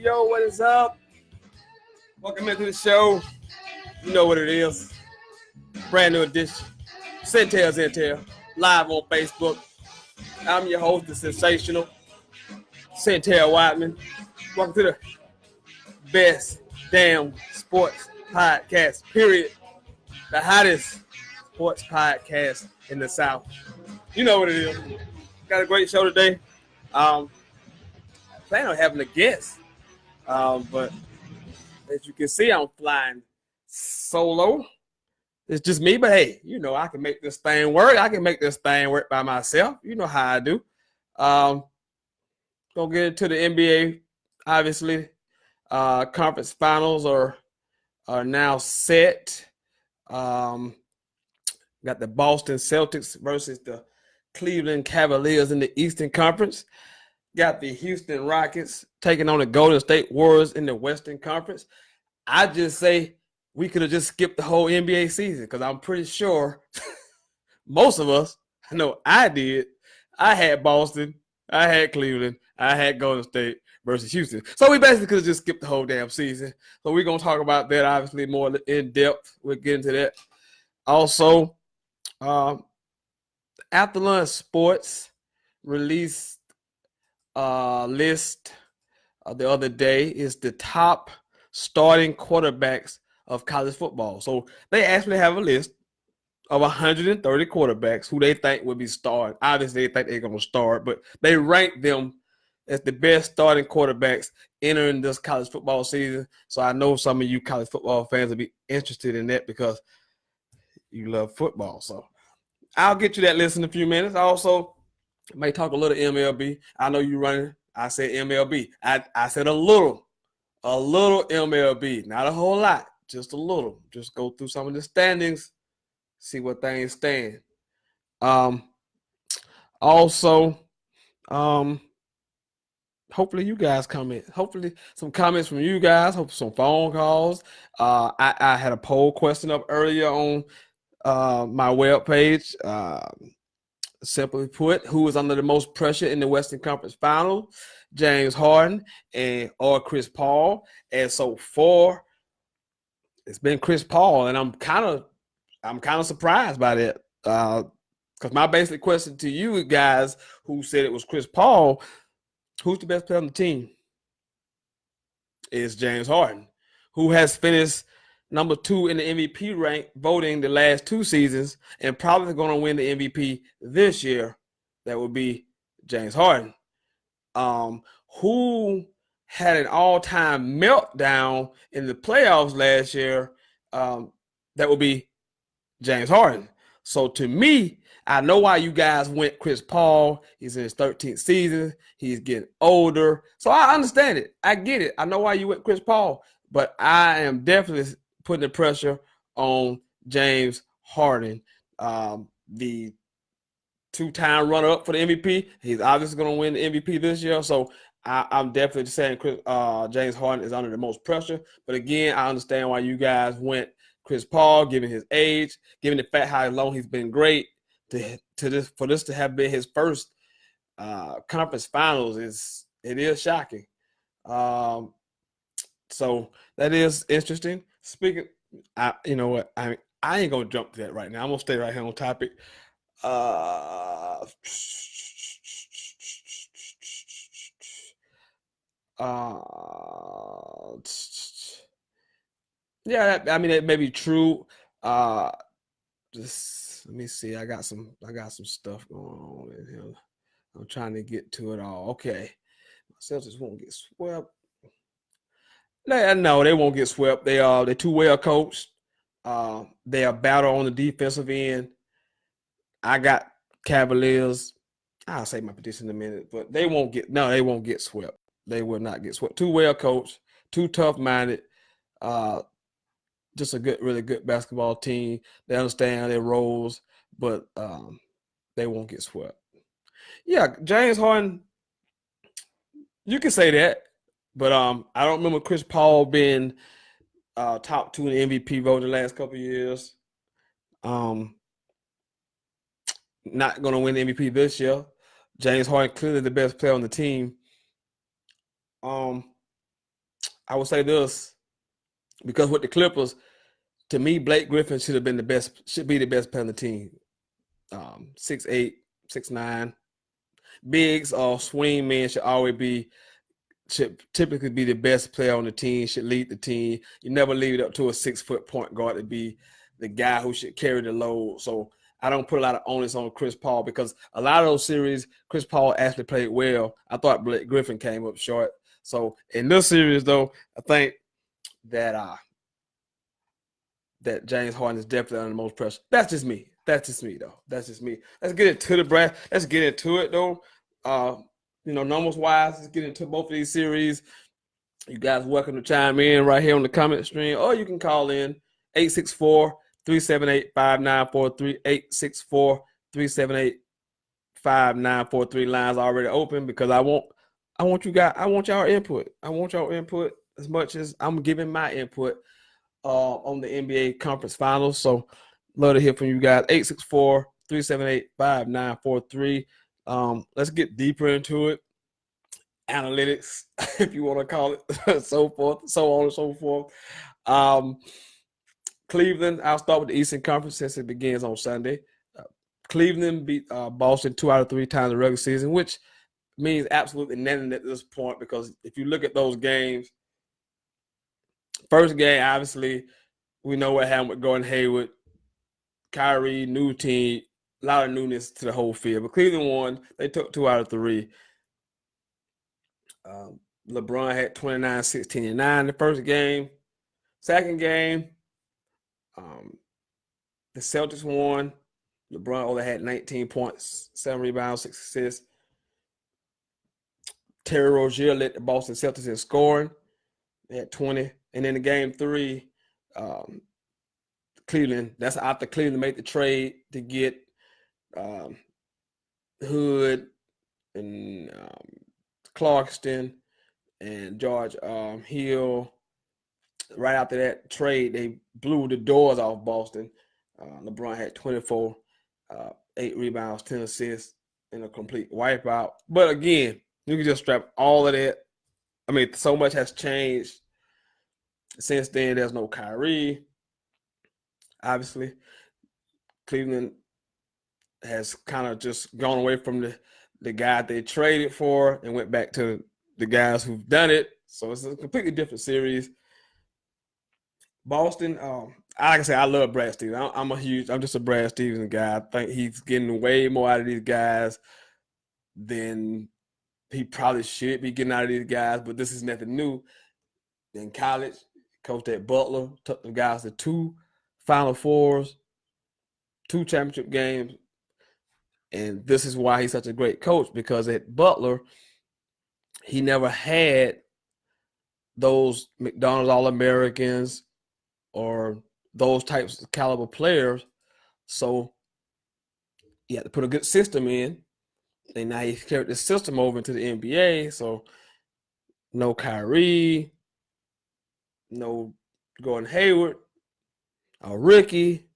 Yo, what is up? Welcome into the show. You know what it is. Brand new edition. Sentell, live on Facebook. I'm your host, the sensational Sentell Whiteman. Welcome to the best damn sports podcast, period. The hottest sports podcast in the South. You know what it is. Got a great show today. I plan on having a guest. But as you can see, I'm flying solo. It's just me, but hey, you know, I can make this thing work. I can make this thing work by myself. You know how I do. Gonna get into the NBA, obviously. Conference finals are now set. Got the Boston Celtics versus the Cleveland Cavaliers in the Eastern Conference. Got the Houston Rockets taking on the Golden State Warriors in the Western Conference. I just say we could have just skipped the whole NBA season because I'm pretty sure most of us, I know I did, I had Boston, I had Cleveland, I had Golden State versus Houston. So we basically could have just skipped the whole damn season. So we're going to talk about that obviously more in depth. We'll get into that. Also, After Lunch Sports released list the other day is the top starting quarterbacks of college football. So they actually have a list of 130 quarterbacks who they think will be starting. Obviously, they think they're going to start, but they rank them as the best starting quarterbacks entering this college football season. So I know some of you college football fans will be interested in that because you love football. So I'll get you that list in a few minutes. Also, may talk a little MLB. I know you running. I said MLB. I said a little MLB, not a whole lot, just a little. Just go through some of the standings, see what things stand. Also, hopefully you guys comment. Hopefully some comments from you guys. Hope some phone calls. I had a poll question up earlier on my webpage. Simply put, who is under the most pressure in the Western Conference Finals? James Harden or Chris Paul. And so far, it's been Chris Paul, and I'm kind of surprised by that. Because my basic question to you guys who said it was Chris Paul, who's the best player on the team? It's James Harden, who has finished number 2 in the MVP rank voting the last 2 seasons and probably going to win the MVP this year. That would be James Harden, who had an all-time meltdown in the playoffs last year. That would be James Harden. So to me, I know why you guys went Chris Paul. He's in his 13th season. He's getting older. So I understand it. I get it. I know why you went Chris Paul. But I am definitely putting the pressure on James Harden, the 2-time runner-up for the MVP. He's obviously going to win the MVP this year. So I'm definitely saying James Harden is under the most pressure. But again, I understand why you guys went Chris Paul, given his age, given the fact how long he's been great. For this to have been his first conference finals it is shocking. So that is interesting. Speaking, you know what? I ain't gonna jump to that right now. I'm gonna stay right here on topic. Yeah, I mean, it may be true. Just let me see. I got some stuff going on in here. I'm trying to get to it all. Okay, my Celtics won't get swept. No, they won't get swept. They're too well coached. They are better on the defensive end. I got Cavaliers. I'll say my prediction in a minute, but they won't get swept. They will not get swept. Too well coached, too tough-minded. Just a really good basketball team. They understand their roles, but they won't get swept. Yeah, James Harden, you can say that, but I don't remember Chris Paul being top 2 in the MVP vote in the last couple of years. Not going to win the MVP this year. James Harden clearly the best player on the team. I would say this, because with the Clippers, to me, Blake Griffin should be the best player on the team. 6'8", 6'9". Bigs or swing men should typically be the best player on the team, should lead the team. You never leave it up to a 6-foot point guard to be the guy who should carry the load. So I don't put a lot of onus on Chris Paul, because a lot of those series, Chris Paul actually played well. I thought Blake Griffin came up short. So in this series, though, I think that James Harden is definitely under the most pressure. That's just me, though. That's just me. Let's get into the bracket. Let's get into it, though. Numbers wise, let's get into both of these series. You guys welcome to chime in right here on the comment stream, or you can call in 864-378-5943, 864-378-5943. Lines already open, because I want y'all input. I want y'all input as much as I'm giving my input on the NBA Conference Finals. So love to hear from you guys. 864-378-5943. Let's get deeper into it. Analytics, if you want to call it, so on and so forth. Cleveland, I'll start with the Eastern Conference since it begins on Sunday. Cleveland beat Boston 2 out of 3 times in the regular season, which means absolutely nothing at this point, because if you look at those games, first game, obviously, we know what happened with Gordon Hayward, Kyrie, new team, a lot of newness to the whole field. But Cleveland won. They took 2 out of 3. LeBron had 29, 16, and 9 the first game. Second game, the Celtics won. LeBron only had 19 points, 7 rebounds, 6 assists. Terry Rozier led the Boston Celtics in scoring. They had 20. And in the game 3, Cleveland, that's after Cleveland made the trade to get Hood and Clarkston and George Hill. Right after that trade, they blew the doors off Boston. LeBron had 24, 8 rebounds, 10 assists, and a complete wipeout. But again, you can just strap all of that. I mean, so much has changed since then. There's no Kyrie. Obviously, Cleveland has kind of just gone away from the guy they traded for and went back to the guys who've done it. So it's a completely different series. Boston, like I said, I love Brad Stevens. I'm just a Brad Stevens guy. I think he's getting way more out of these guys than he probably should be getting out of these guys, but this is nothing new. In college, coached at Butler, took the guys to 2 Final Fours, 2 championship games, and this is why he's such a great coach, because at Butler, he never had those McDonald's All-Americans or those types of caliber players. So he had to put a good system in, and now he's carried the system over into the NBA. So no Kyrie, no Gordon Hayward, a rookie,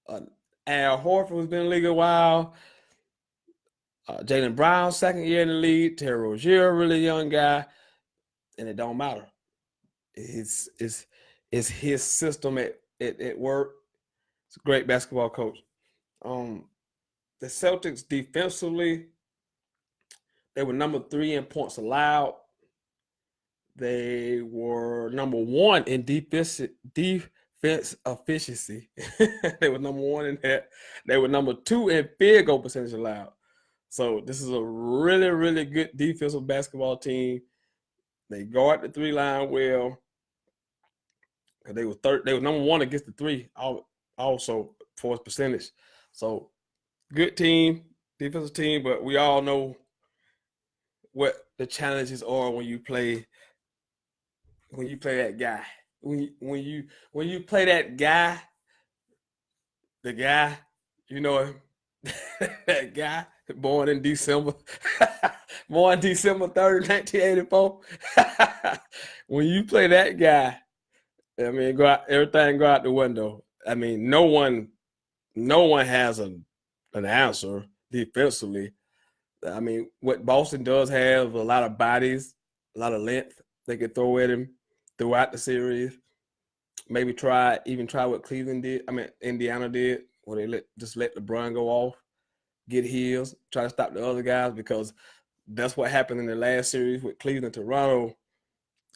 Al Horford, who's been in the league a while, Jaylen Brown, second year in the league, Terry Rozier, really young guy, and it don't matter. It's his system at work. It's a great basketball coach. The Celtics defensively, they were number 3 in points allowed. They were number 1 in defense efficiency. They were number 1 in that. They were number 2 in field goal percentage allowed. So this is a really, really good defensive basketball team. They guard the 3-line well. They were number 1 against the 3 also for its percentage. So good team. defensive team, but we all know what the challenges are when you play that guy. When you play that guy, the guy, you know that guy born in December, born December 3rd, 1984. When you play that guy, I mean, everything go out the window. I mean, no one has an answer defensively. I mean, what Boston does have a lot of bodies, a lot of length they could throw at him throughout the series. Maybe try what Cleveland did. I mean, Indiana did, where they just let LeBron go off, get his, try to stop the other guys, because that's what happened in the last series with Cleveland Toronto.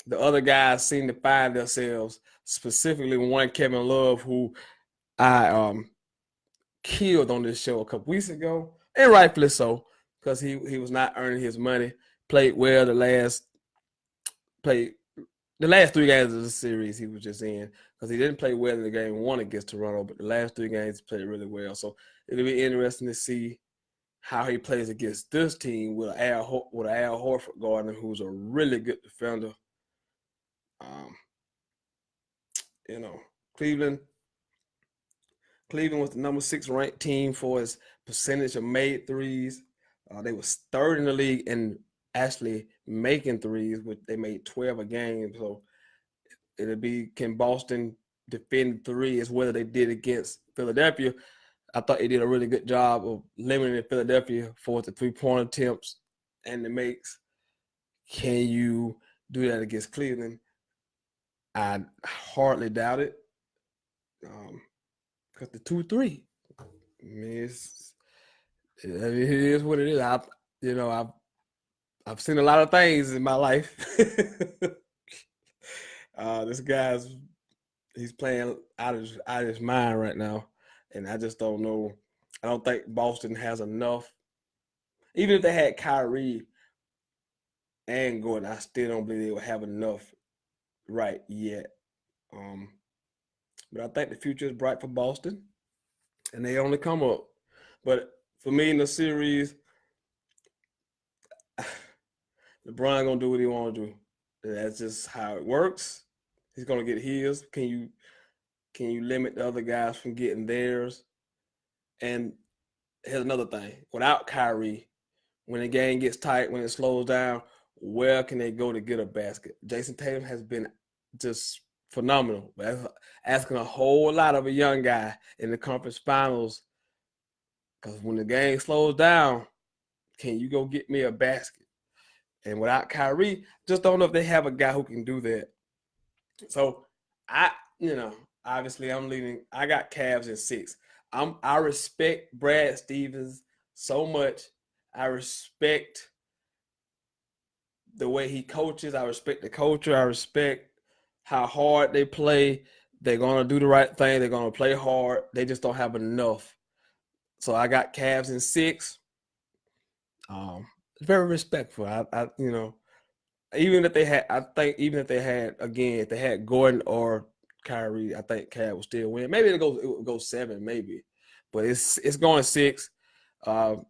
The other guys seem to find themselves, specifically one Kevin Love, who I killed on this show a couple weeks ago, and rightfully so, because he was not earning his money. Played well played the last 3 games of the series he was just in, because he didn't play well in the game one against Toronto, but the last 3 games he played really well. So it'll be interesting to see how he plays against this team with Al Horford guarding, who's a really good defender. You know, Cleveland was the number 6 ranked team for its percentage of made threes. They was third in the league in actually making threes, which they made 12 a game. So it'll be, can Boston defend three as well as they did against Philadelphia? I thought they did a really good job of limiting Philadelphia for the 3-point attempts and the makes. Can you do that against Cleveland? I hardly doubt it. Because the 2-3, I mean, it is what it is. I've seen a lot of things in my life. This guy's he's playing out of his mind right now, and I just don't know. I don't think Boston has enough. Even if they had Kyrie and Gordon, I still don't believe they would have enough right yet. But I think the future is bright for Boston, and they only come up. But for me in the series, LeBron gonna do what he want to do. That's just how it works. He's gonna get his. Can you limit the other guys from getting theirs? And here's another thing: without Kyrie, when the game gets tight, when it slows down, where can they go to get a basket? Jason Tatum has been just phenomenal. That's asking a whole lot of a young guy in the conference finals. Because when the game slows down, can you go get me a basket? And without Kyrie, just don't know if they have a guy who can do that. So obviously I'm leaning. I got Cavs in 6. I respect Brad Stevens so much. I respect the way he coaches. I respect the culture. I respect how hard they play. They're gonna do the right thing. They're gonna play hard. They just don't have enough. So I got Cavs in 6. Very respectful. Even if they had Gordon or Kyrie, I think Cavs will still win. Maybe it would go 7, maybe, but it's going 6. The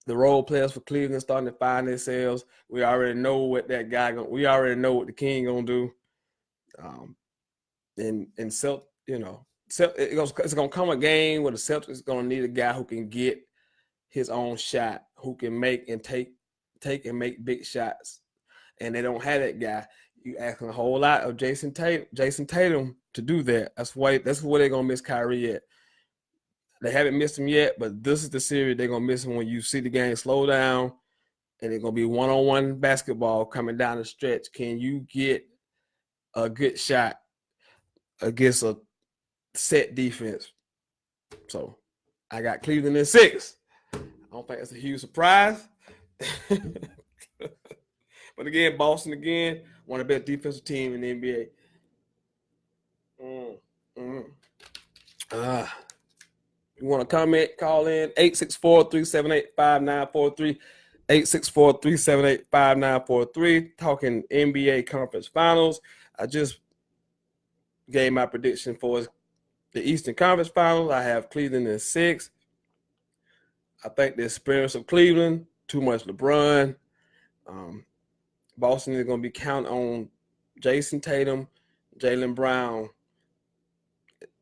role players for Cleveland starting to find themselves. We already know what that guy we already know what the King gonna do. It's gonna come a game where the Celtics gonna need a guy who can get his own shot, who can make and take and make big shots, and they don't have that guy. You asking a whole lot of Jason Tatum to do that. That's where they're gonna miss Kyrie at. They haven't missed him yet, but this is the series they're gonna miss him when you see the game slow down, and it's gonna be one-on-one basketball coming down the stretch. Can you get a good shot against a set defense? So I got Cleveland in 6. I don't think that's a huge surprise. But again, Boston one of the best defensive team in the NBA. You want to comment, call in 864-378-5943. 864-378-5943. Talking NBA Conference Finals. I just gave my prediction for the Eastern Conference Finals. I have Cleveland in 6. I think the experience of Cleveland, too much LeBron. Boston is going to be counting on Jason Tatum, Jaylen Brown.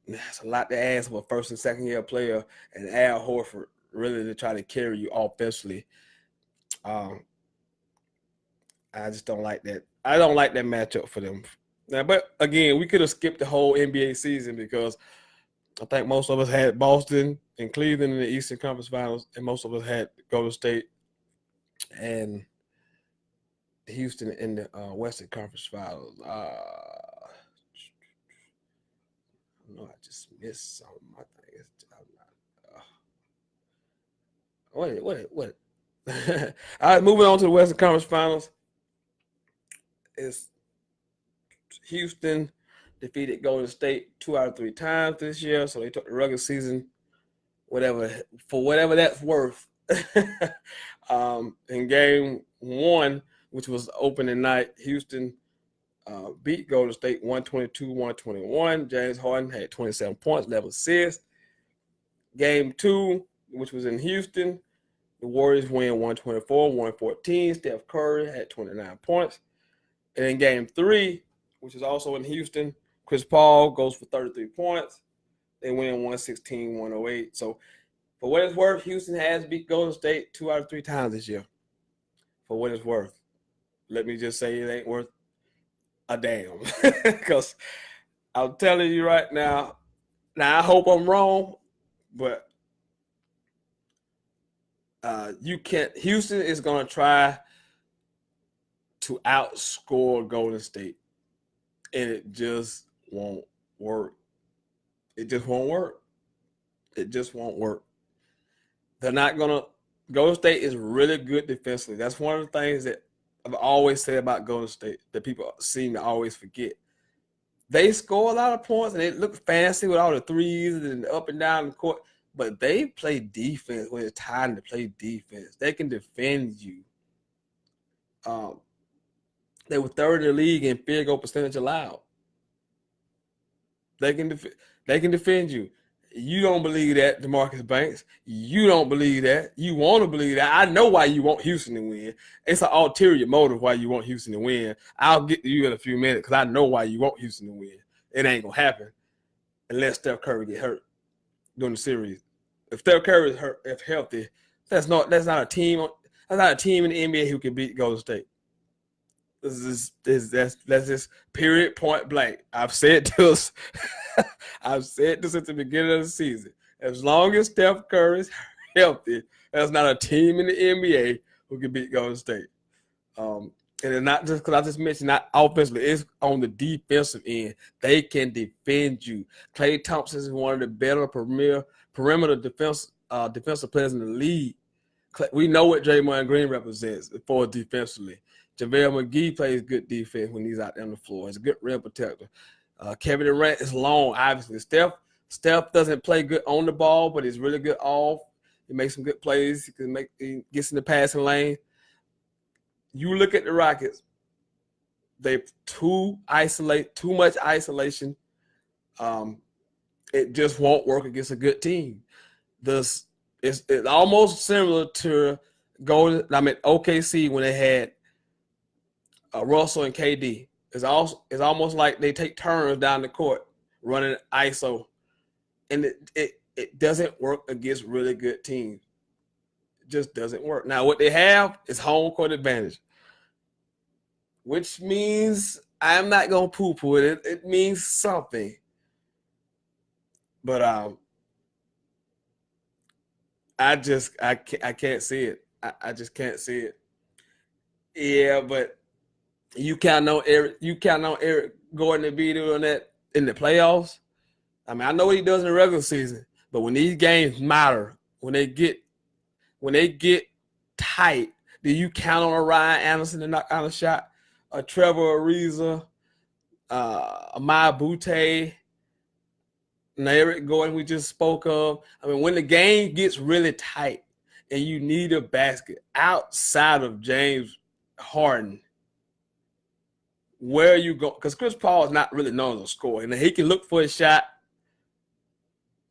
That's a lot to ask of a first and second year player, and Al Horford really to try to carry you offensively. I just don't like that. I don't like that matchup for them. Now, but again, we could have skipped the whole NBA season because I think most of us had Boston and Cleveland in the Eastern Conference Finals, and most of us had Golden State and Houston in the Western Conference Finals. No, I just missed something. I think it's what? All right, moving on to the Western Conference Finals. It's Houston defeated Golden State 2 out of 3 times this year, so they took the regular season, whatever that's worth. In game 1, which was opening night, Houston beat Golden State 122-121. James Harden had 27 points, 11 assists. Game 2, which was in Houston, the Warriors win 124-114. Steph Curry had 29 points. And in game 3, which is also in Houston, Chris Paul goes for 33 points. They win 116-108. So for what it's worth, Houston has beat Golden State 2 out of 3 times this year. For what it's worth. Let me just say it ain't worth a damn. Because I'm telling you right now, I hope I'm wrong, but you can't. Houston is going to try to outscore Golden State, and it just won't work. It just won't work. It just won't work. They're not going to. Golden State is really good defensively. That's one of the things that I've always said about Golden State that people seem to always forget. They score a lot of points, and they look fancy with all the threes and up and down the court, but they play defense when it's time to play defense. They can defend you. They were third in the league in field goal percentage allowed. They can defend you. You don't believe that, DeMarcus Banks. You don't believe that. You want to believe that. I know why you want Houston to win. It's an ulterior motive why you want Houston to win. I'll get to you in a few minutes because I know why you want Houston to win. It ain't gonna happen unless Steph Curry get hurt during the series. If Steph Curry is hurt, if healthy, that's not a team. That's not a team in the NBA who can beat Golden State. That's just period, point blank. I've said this. I've said this at the beginning of the season. As long as Steph Curry is healthy, there's not a team in the NBA who can beat Golden State. And it's not just because I just mentioned not offensively, it's on the defensive end. They can defend you. Klay Thompson is one of the better perimeter defensive players in the league. We know what Draymond Green represents for defensively. JaVale McGee plays good defense when he's out there on the floor. He's a good rim protector. Kevin Durant is long, obviously. Steph doesn't play good on the ball, but he's really good off. He makes some good plays. He gets in the passing lane. You look at the Rockets, they too much isolation. It just won't work against a good team. It's almost similar to OKC when they had Russell and KD. It's almost like they take turns down the court running ISO, and it doesn't work against really good teams. It just doesn't work. Now, what they have is home court advantage, which means I'm not gonna poo-poo it. It means something, but I can't see it. I just can't see it. Yeah, but. You count on Eric Gordon to be doing that in the playoffs. I mean, I know what he does in the regular season, but when these games matter, when they get tight, do you count on a Ryan Anderson to knock out a shot? A Trevor Ariza, a Maya Butte, and Eric Gordon we just spoke of. I mean, when the game gets really tight and you need a basket outside of James Harden, where you go, because Chris Paul is not really known as a scorer, and he can look for a shot,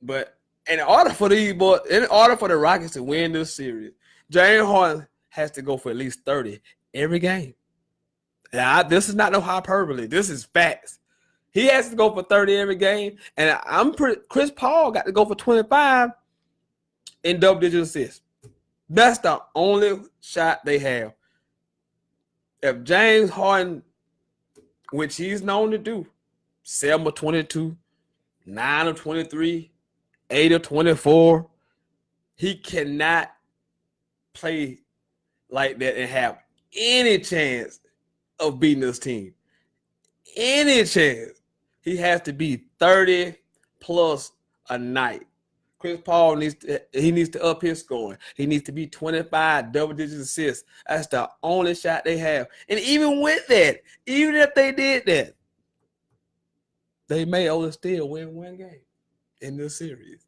but in order for the Rockets to win this series, James Harden has to go for at least 30 every game. Now, this is not no hyperbole. This is facts. He has to go for 30 every game, and Chris Paul got to go for 25 in double-digit assists. That's the only shot they have. If James Harden, which he's known to do, 7 of 22, 9 of 23, 8 of 24, he cannot play like that and have any chance of beating this team. Any chance. He has to be 30 plus a night. Chris Paul needs to up his scoring. He needs to be 25 double-digit assists. That's the only shot they have. And even with that, even if they did that, they may only still win one game in this series.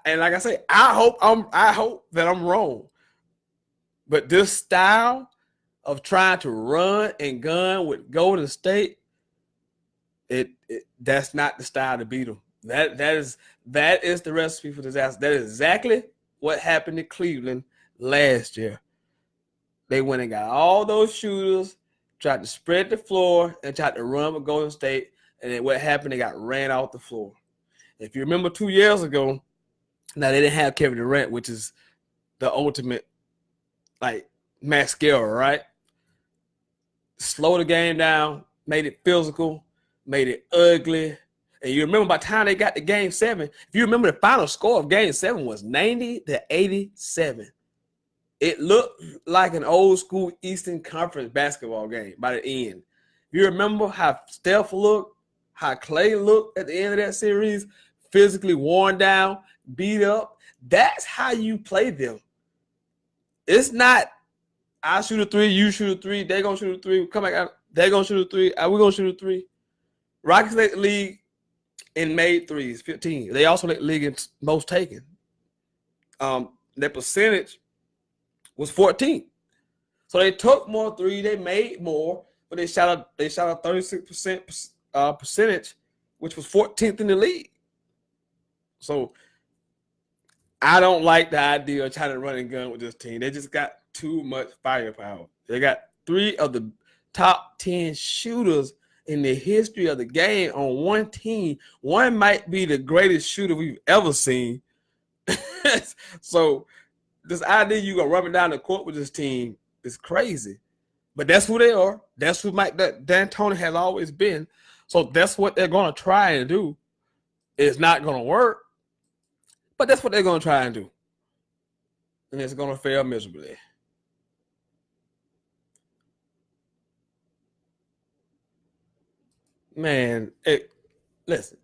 And like I say, I hope that I'm wrong. But this style of trying to run and gun with Golden State, that's not the style to beat them. That is the recipe for disaster. That is exactly what happened to Cleveland last year. They went and got all those shooters, tried to spread the floor, and tried to run with Golden State. And then what happened? They got ran off the floor. If you remember 2 years ago, now they didn't have Kevin Durant, which is the ultimate mascara, right? Slow the game down, made it physical, made it ugly. And you remember by the time they got to Game 7, if you remember the final score of Game 7 was 90-87. It looked like an old school Eastern Conference basketball game by the end. You remember how Steph looked, how Clay looked at the end of that series, physically worn down, beat up. That's how you play them. It's not, I shoot a three, you shoot a three, they're going to shoot a three, come back out, they're going to shoot a three, we're going to shoot a three. Rockets led the league in made threes, 15. They also led the league in most taken. Their percentage was 14. So they took more three, they made more, but they shot a 36% percentage, which was 14th in the league. So I don't like the idea of trying to run and gun with this team. They just got too much firepower. They got 3 of the top 10 shooters in the history of the game on one team. One might be the greatest shooter we've ever seen. So this idea you're going to run it down the court with this team is crazy. But that's who they are. That's who D'Antoni has always been. So that's what they're going to try and do. It's not going to work, but that's what they're going to try and do. And it's going to fail miserably. Man, listen.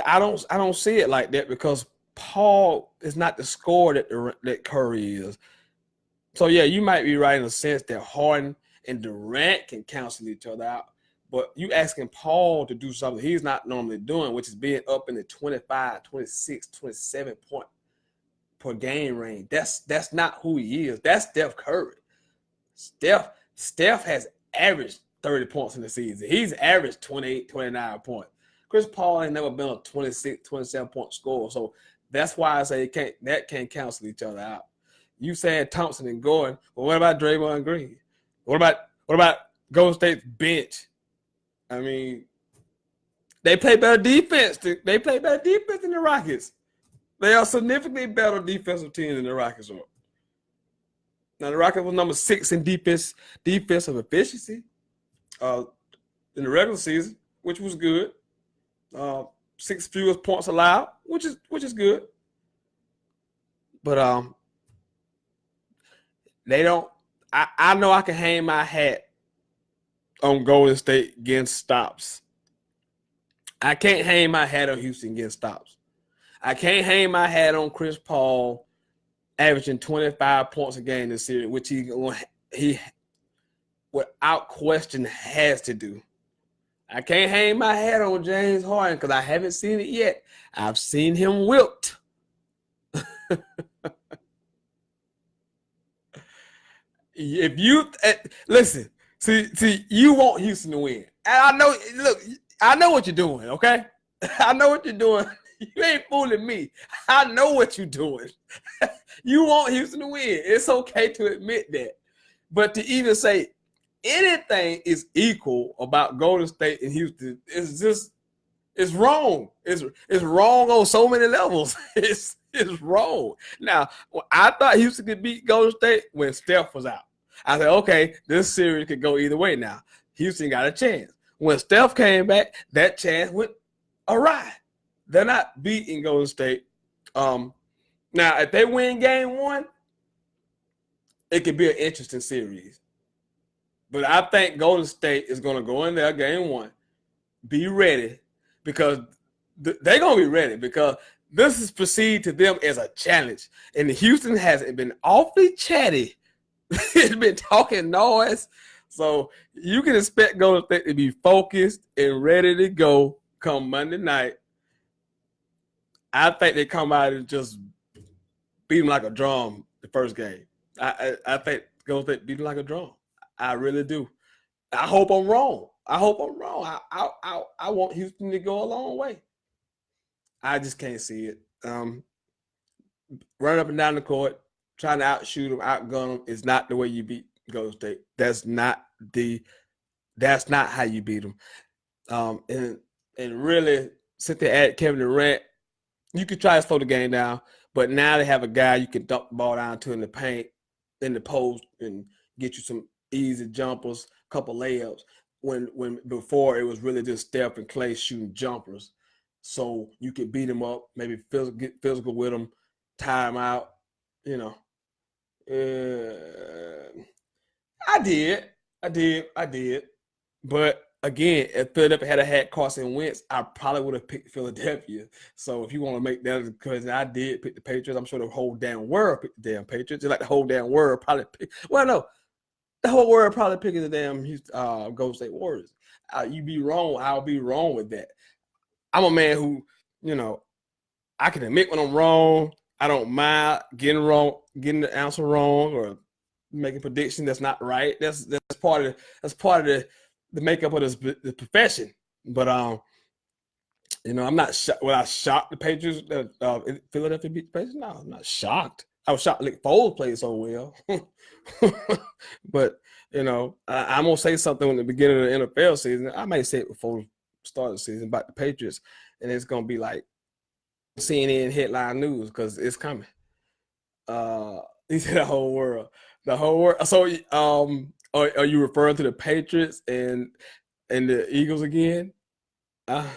I don't see it like that because Paul is not the scorer that Curry is. So yeah, you might be right in the sense that Harden and Durant can cancel each other out. But you asking Paul to do something he's not normally doing, which is being up in the 25, 26, 27 point per game range. That's not who he is. That's Steph Curry. Steph has averaged 30 points in the season. He's averaged 28, 29 points. Chris Paul ain't never been a 26, 27 point scorer. So that's why I say that can't cancel each other out. You saying Thompson and Gordon, but what about Draymond Green? What about Golden State's bench? I mean, they play better defense. They play better defense than the Rockets. They are significantly better defensive team than the Rockets are. Now, the Rockets was number 6 in defensive efficiency in the regular season, which was good. 6 fewest points allowed, which is good. But they don't. I know I can hang my hat on Golden State getting stops. I can't hang my hat on Houston getting stops. I can't hang my hat on Chris Paul averaging 25 points a game this series, which he without question has to do. I can't hang my hat on James Harden because I haven't seen it yet. I've seen him whipped. If you listen, see, you want Houston to win. And I know what you're doing, okay? I know what you're doing. You ain't fooling me. I know what you're doing. You want Houston to win. It's okay to admit that. But to even say anything is equal about Golden State and Houston it's wrong. It's wrong on so many levels. It's wrong. Now, I thought Houston could beat Golden State when Steph was out. I said, okay, this series could go either way now. Houston got a chance. When Steph came back, that chance went awry. They're not beating Golden State. Now, if they win game one, it could be an interesting series. But I think Golden State is going to go in there game one, be ready, because they're going to be ready because this is perceived to them as a challenge. And Houston has been awfully chatty. It's been talking noise. So you can expect Golden State to be focused and ready to go come Monday night. I think they come out and just beat them like a drum the first game. I think Golden State beat them like a drum. I really do. I hope I'm wrong. I want Houston to go a long way. I just can't see it. Running up and down the court, trying to outshoot them, outgun them is not the way you beat Golden State. That's not how you beat them. And really, since they added Kevin Durant, you could try to slow the game down, but now they have a guy you can dump the ball down to in the paint, in the post, and get you some easy jumpers, couple layups. When before it was really just Steph and Clay shooting jumpers, so you could beat them up, maybe get physical with them, tire them out. You know, I did. But again, if Philadelphia had Carson Wentz, I probably would have picked Philadelphia. So if you want to make that, because I did pick the Patriots, I'm sure the whole damn world picked the damn Patriots. Just like the whole damn world probably picked. Well, no, the whole world probably picking the damn Golden State Warriors. You be wrong. I'll be wrong with that. I'm a man who, I can admit when I'm wrong. I don't mind getting the answer wrong, or making predictions that's not right. That's part of the makeup of the profession. But I'm not shocked. Will I shock the Patriots that Philadelphia beat the Patriots? No, I'm not shocked. I was shocked Nick Foles played so well. But I'm gonna say something in the beginning of the NFL season. I may say it before the start of the season about the Patriots, and it's gonna be like CNN headline news because it's coming. He said the whole world. So, are you referring to the Patriots and the Eagles again? I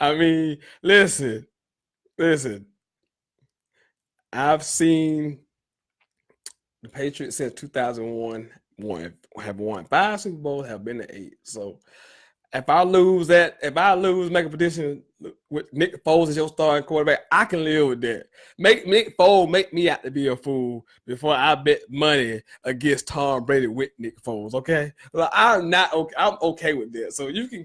mean, listen. I've seen the Patriots since 2001 have won 5 Super Bowls, have been to 8. So if I lose, make a prediction with Nick Foles as your starting quarterback, I can live with that. Make Nick Foles make me out to be a fool before I bet money against Tom Brady with Nick Foles. Okay, well, I'm not okay. I'm okay with that. So you can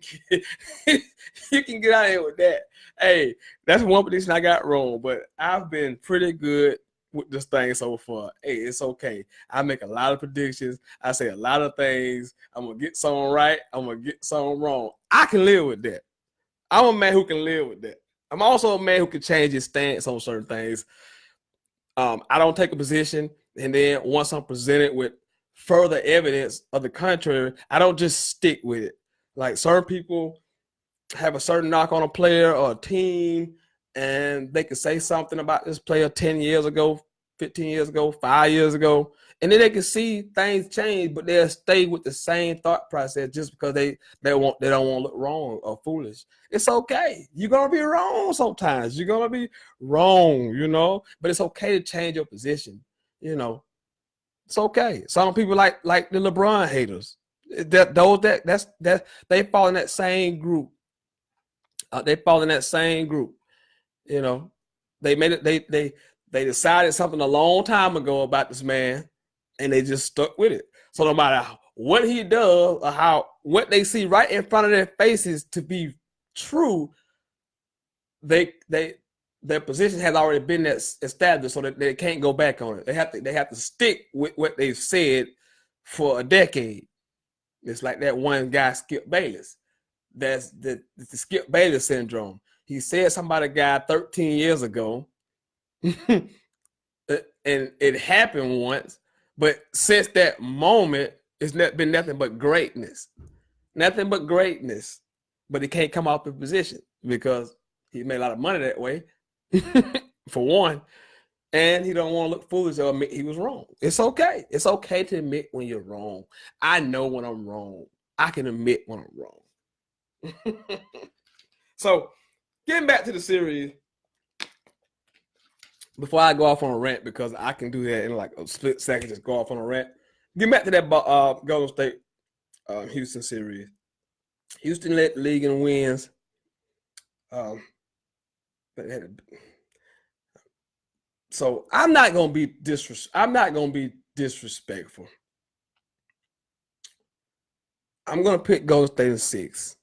get out of here with that. Hey, that's one prediction I got wrong, but I've been pretty good with this thing so far. Hey, it's okay. I make a lot of predictions. I say a lot of things. I'm going to get some right. I'm going to get some wrong. I can live with that. I'm a man who can live with that. I'm also a man who can change his stance on certain things. I don't take a position, and then once I'm presented with further evidence of the contrary, I don't just stick with it. Like certain people have a certain knock on a player or a team, and they can say something about this player 10 years ago, 15 years ago, 5 years ago, and then they can see things change, but they'll stay with the same thought process just because they don't want to look wrong or foolish. It's okay. You're gonna be wrong sometimes. You're gonna be wrong, but it's okay to change your position. It's okay. Some people like the LeBron haters. They fall in that same group. They made it. They decided something a long time ago about this man, and they just stuck with it. So no matter what he does or what they see right in front of their faces to be true, their position has already been established, so that they can't go back on it. They have to stick with what they've said for a decade. It's like that one guy, Skip Bayless. that's the Skip Bayless syndrome. He said somebody died 13 years ago, and it happened once, but since that moment, it's been nothing but greatness. Nothing but greatness. But he can't come off the position because he made a lot of money that way, for one. And he don't want to look foolish or admit he was wrong. It's okay. It's okay to admit when you're wrong. I know when I'm wrong. I can admit when I'm wrong. So, getting back to the series, before I go off on a rant, because I can do that in like a split second, just go off on a rant. Getting back to that Golden State Houston series. Houston led the league in wins. So I'm not gonna be disrespectful. I'm gonna pick Golden State in 6.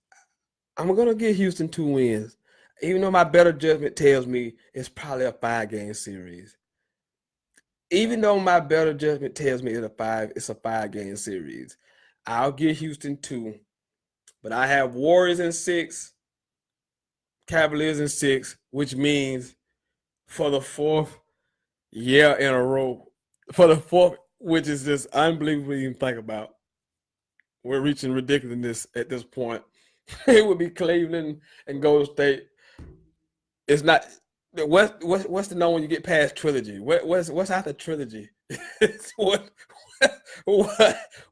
I'm gonna give Houston 2 wins, even though my better judgment tells me it's probably a 5-game series. Even though my better judgment tells me it's a 5-game series, I'll give Houston 2. But I have Warriors in 6, Cavaliers in 6, which means for the 4th year in a row, which is just unbelievable to even think about. We're reaching ridiculousness at this point. It would be Cleveland and Golden State. It's not what's the known when you get past trilogy? What's after trilogy?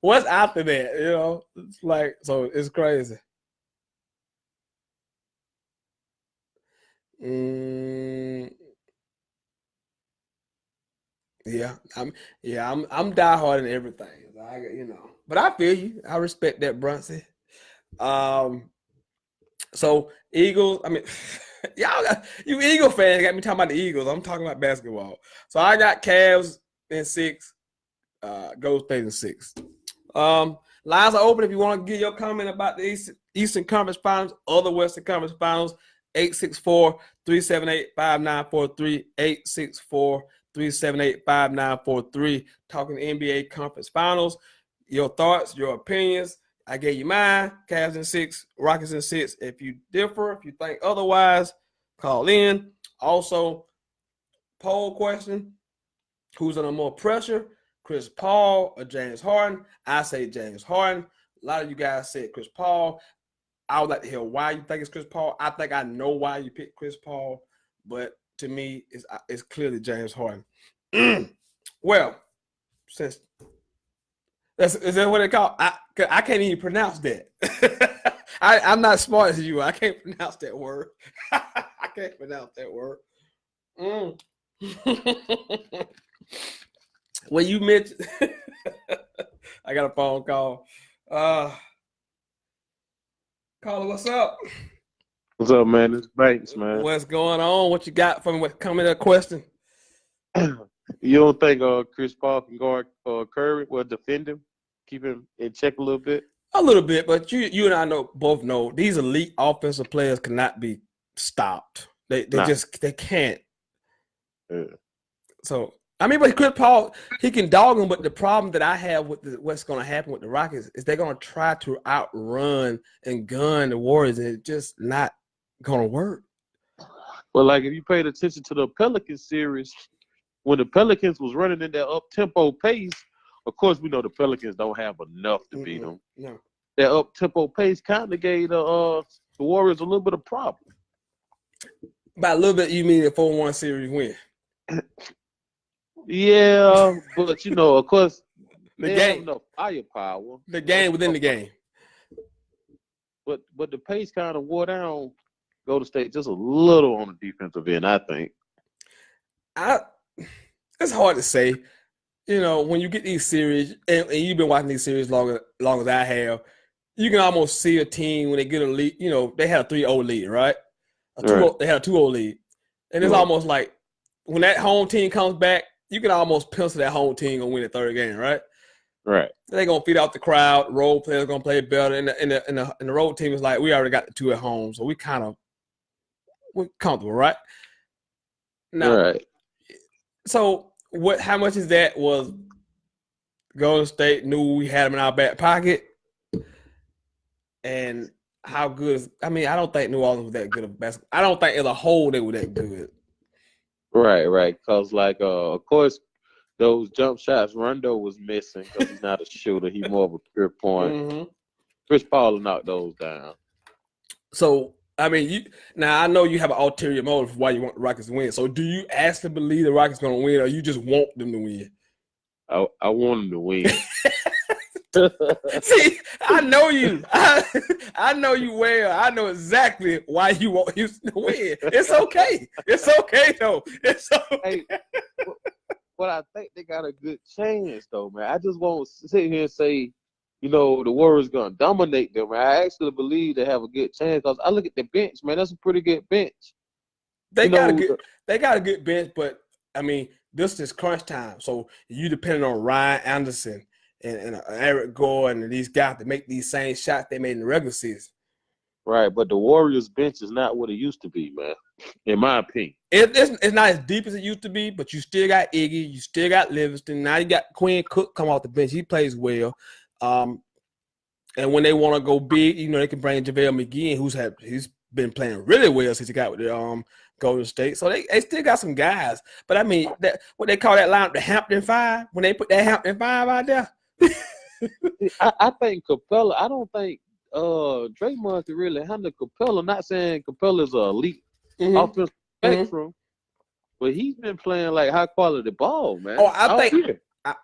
What's after that? You know, it's like, so it's crazy. Yeah, I'm diehard in everything. But I feel you. I respect that, Brunson. So Eagles. I mean, you Eagle fans got me talking about the Eagles. I'm talking about basketball. So I got Cavs in 6. Golden State in 6. Lines are open if you want to give your comment about the Eastern Conference Finals or the Western Conference Finals. 864-378-5943. 864-378-5943. Talking NBA Conference Finals. Your thoughts, your opinions. I gave you mine. Cavs in 6, Rockets in 6. If you differ, if you think otherwise, call in. Also, poll question: who's under more pressure, Chris Paul or James Harden? I say James Harden. A lot of you guys said Chris Paul. I would like to hear why you think it's Chris Paul. I think I know why you picked Chris Paul, but to me, it's clearly James Harden. Well, is that what they call? I can't even pronounce that. I'm not as smart as you. I can't pronounce that word. I can't pronounce that word. When you mentioned, I got a phone call. Caller, what's up? What's up, man? It's Banks, man. What's going on? What you got for me? What coming to a question? You don't think Chris Paul can guard Curry? Well, defend him, keep him in check a little bit? A little bit, but you and I both know these elite offensive players cannot be stopped. They can't. Yeah. So I mean, but Chris Paul, he can dog him, but the problem that I have with what's going to happen with the Rockets is they're going to try to outrun and gun the Warriors, and it's just not going to work. Well, like if you paid attention to the Pelicans series, when the Pelicans was running in their up-tempo pace, of course we know the Pelicans don't have enough to beat them. No. Their up-tempo pace kind of gave the Warriors a little bit of problem. By a little bit, you mean a 4-1 series win? Yeah, but of course, they have enough firepower. The game within the game. But the pace kind of wore down Golden State just a little on the defensive end, I think. It's hard to say. When you get these series, and you've been watching these series long as I have, you can almost see a team when they get a lead. They had a 3-0 lead, right? They had a 2-0 lead. And it's almost like when that home team comes back, you can almost pencil that home team gonna win the third game, right? Right. They're gonna feed out the crowd. Role players gonna play better, and the road team is like, we already got the 2 at home, so we're comfortable, right? Now, right. So how much is that was Golden State knew we had them in our back pocket, and how good is. I mean, I don't think New Orleans was that good of basketball. I don't think as a whole they were that good. Right. Because of course, those jump shots Rondo was missing because he's not a shooter. He's more of a pure point. Mm-hmm. Chris Paul knocked those down. So I mean, now I know you have an ulterior motive for why you want the Rockets to win. So do you actually believe the Rockets going to win, or you just want them to win? I want him to win. See, I know you. I know you well. I know exactly why you want Houston to win. It's okay. It's okay though. It's okay. Hey, but I think they got a good chance though, man. I just won't sit here and say, the Warriors gonna dominate them. I actually believe they have a good chance because I look at the bench, man. That's a pretty good bench. They got a good bench, but I mean, this is crunch time. So you depending on Ryan Anderson and Eric Gordon and these guys to make these same shots they made in the regular season. Right, but the Warriors bench is not what it used to be, man. In my opinion, it's not as deep as it used to be, but you still got Iggy, you still got Livingston. Now you got Quinn Cook come off the bench. He plays well. And when they want to go big, they can bring JaVale McGee, he's been playing really well since he got with the Golden State. So they still got some guys. But I mean, that what they call that line, the Hampton Five, when they put that Hampton Five out there. I think Capella. I don't think Draymond can really handle Capella. Not saying Capella's an elite offensive spectrum, but he's been playing like high quality ball, man. Oh,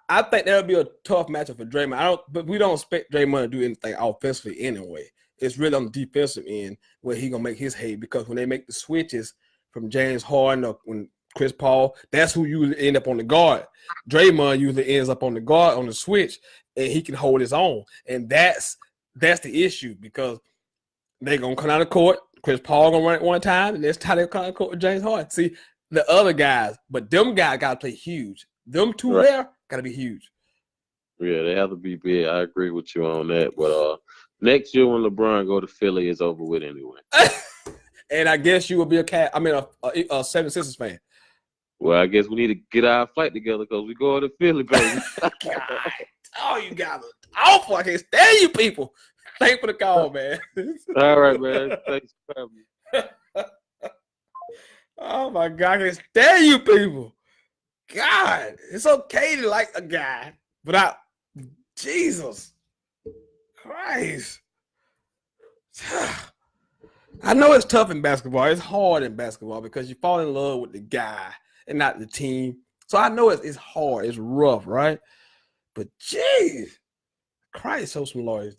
I think that'll be a tough matchup for Draymond. But we don't expect Draymond to do anything offensively anyway. It's really on the defensive end where he gonna make his hay, because when they make the switches from James Harden or when Chris Paul, that's who usually end up on the guard. Draymond usually ends up on the guard on the switch, and he can hold his own. And that's the issue, because they're gonna come out of court. Chris Paul gonna run it one time, and next time they come out of court with James Harden. See the other guys, but them guys gotta play huge. Them two there gotta be huge. Yeah, they have to be big. I agree with you on that. But next year when LeBron go to Philly, it's over with anyway. And I guess you will be a 76ers fan. Well, I guess we need to get our flight together because we going to Philly, baby. God. Oh, you guys are awful. I can't stand you people. Thanks for the call, man. All right, man. Thanks for having me. Oh, my God. I can't stand you people. God, it's okay to like a guy, but Jesus Christ. I know it's tough in basketball. It's hard in basketball because you fall in love with the guy and not the team. So I know it's hard. It's rough, right? But jeez, Christ, show some lawyers.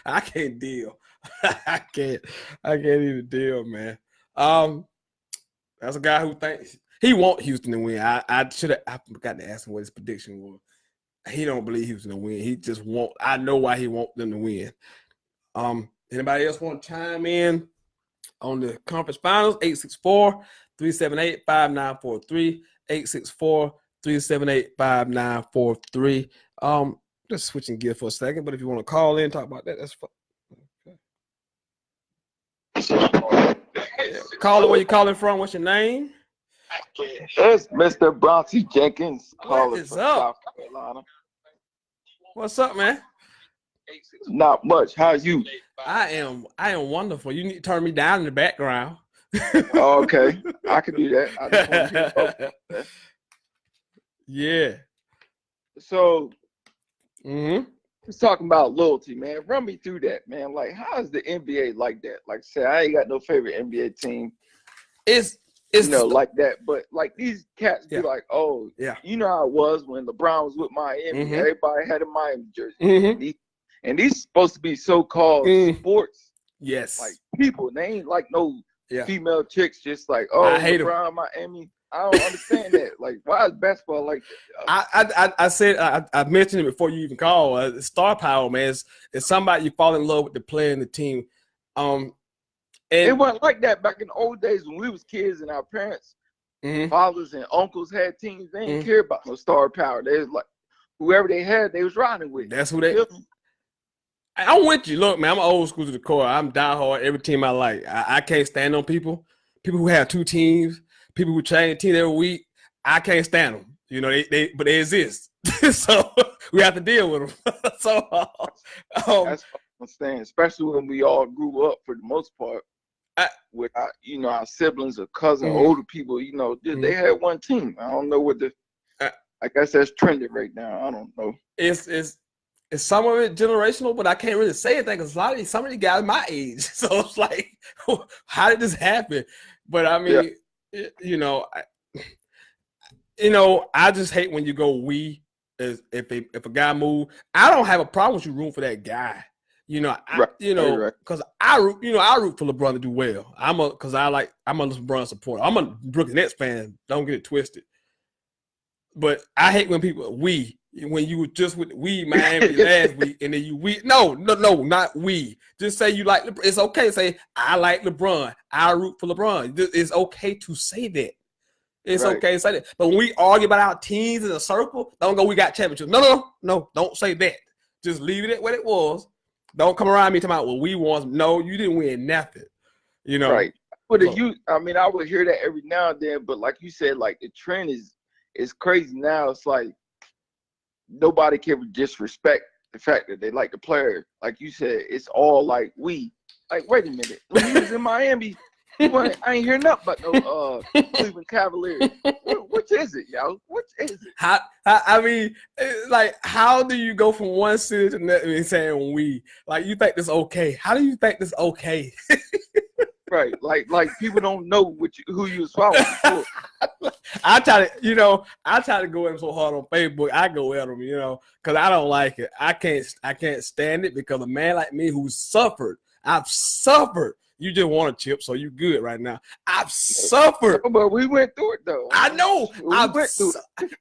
I can't deal. I can't even deal, man. That's a guy who thinks he wants Houston to win. I forgot to ask him what his prediction was. He don't believe Houston to win. He just I know why he wants them to win. Anybody else want to chime in on the conference finals? 864-378-5943. 864-378-5943. Just switching gears for a second, but if you want to call in, talk about that, that's fine. Okay. Caller, where you calling from? What's your name? It's Mr. Bronxy Jenkins calling from up? South Carolina. What's up, man? Not much. How you? I am wonderful. You need to turn me down in the background. Oh, okay, I can do that. I just want to hear that. Yeah. So, just talking about loyalty, man. Run me through that, man. Like, how is the NBA like that? Like, say, I ain't got no favorite NBA team. It's like that. But like these cats be like, oh, yeah, you know how it was when LeBron was with Miami. Everybody had a Miami jersey. And these supposed to be so-called sports. Yes. Like people, they ain't like no female chicks just like, oh, I hate LeBron, Miami. I don't understand that. Like, why is basketball like that? I said I mentioned it before you even called. Star power, man. It's somebody you fall in love with the player and the team. And it wasn't like that back in the old days when we was kids and our parents, fathers and uncles had teams. They didn't care about no star power. They was like, whoever they had, they was riding with. That's who they. I'm with you. Look, man, I'm old school to the core. I'm diehard every team I like. I can't stand on people who have two teams, people who change team every week. I can't stand them. You know, but they exist. So we have to deal with them. So understand, especially when we all grew up for the most part with our, our siblings or cousins, older people. They had one team. I don't know what I guess that's trending right now. I don't know. It's some of it generational, but I can't really say anything because some of these guys my age. So it's like, how did this happen? But I mean, I just hate when you go we. If a guy move, I don't have a problem with you rooting for that guy. Because I root for LeBron to do well. I'm a LeBron supporter. I'm a Brooklyn Nets fan. Don't get it twisted. But I hate when when you were just with Miami last week, and then no, not we. Just say you like LeBron. It's okay to say I like LeBron. I root for LeBron. It's okay to say that. It's okay to say that. But when we argue about our teams in a circle, don't go, we got championships. No, don't say that. Just leave it at what it was. Don't come around me talking about, well, we won. No, you didn't win nothing. Right. But I would hear that every now and then, but like you said, like the trend is crazy now. It's like nobody can disrespect the fact that they like the player. Like you said, it's all like we. Like, wait a minute. When he was in Miami, I ain't hear nothing but no Cleveland Cavaliers. Which is it, yo? Which is it? I mean, like, how do you go from one city to another saying we? Like, you think this okay? How do you think this okay? Right, like people don't know who you was following before. I try to go at him so hard on Facebook. I go at him, because I don't like it. I can't stand it because a man like me who's suffered, I've suffered. You just want a chip, so you good right now. I've suffered. But we went through it, though. I know.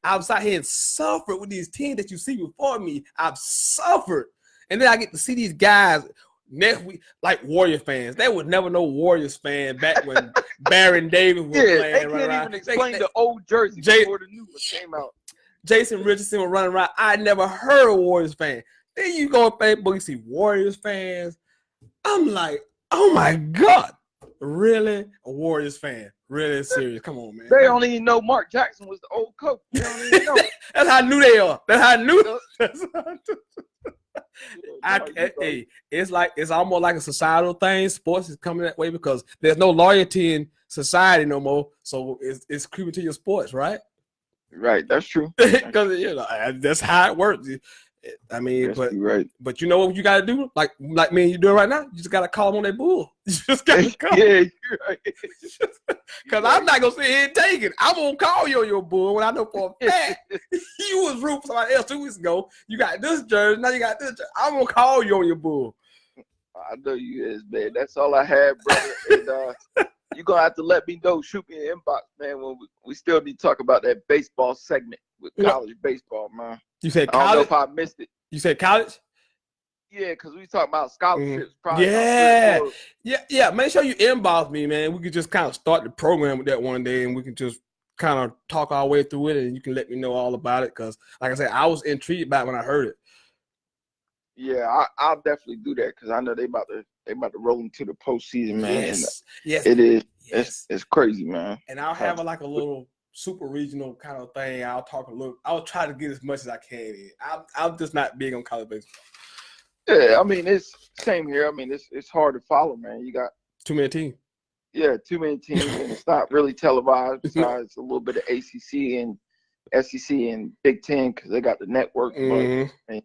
I've sat here and suffered with these teams that you see before me. I've suffered. And then I get to see these guys next week, like Warrior fans. They would never know Warriors fan back when Baron Davis was playing. They can't even explain the old jersey before the new one came out. Jason Richardson was running around. I never heard a Warriors fan. Then you go on Facebook, you see Warriors fans. I'm like, oh my God, really? A Warriors fan? Really serious? Come on, man. They don't even know Mark Jackson was the old coach. They don't even know. That's how new they are. That's how new. It's almost like a societal thing. Sports is coming that way because there's no loyalty in society no more. So it's creeping to your sports, right? Right, that's true. Because that's how it works. I mean, but you know what you gotta do? Like me and you doing right now? You just gotta call them on that bull. You just gotta call. Yeah, you're right. Because I'm not gonna sit here and take it. I'm gonna call you on your bull when I know for a fact you was rooting for somebody else 2 weeks ago. You got this jersey, now you got this jersey. I'm gonna call you on your bull. I know you is, man. That's all I had, brother. And you're gonna have to let me know. Shoot me an inbox, man. When we still need to talk about that baseball segment with college baseball, man. You said college? I don't know if I missed it. You said college? Yeah, because we talking about scholarships. Yeah. Make sure you inbox me, man. We could just kind of start the program with that one day, and we can just kind of talk our way through it, and you can let me know all about it. Because, like I said, I was intrigued by it when I heard it. Yeah, I'll definitely do that because I know they about to roll into the postseason, man. Yes, it is. Yes. It's crazy, man. And I'll have a little super regional kind of thing. I'll try to get as much as I can in. I'm just not big on college baseball. Yeah, I mean it's same here. I mean it's hard to follow, man. You got too many teams. Yeah, too many teams, and it's not really televised. Besides a little bit of ACC and SEC and Big Ten because they got the network. Mm-hmm. But,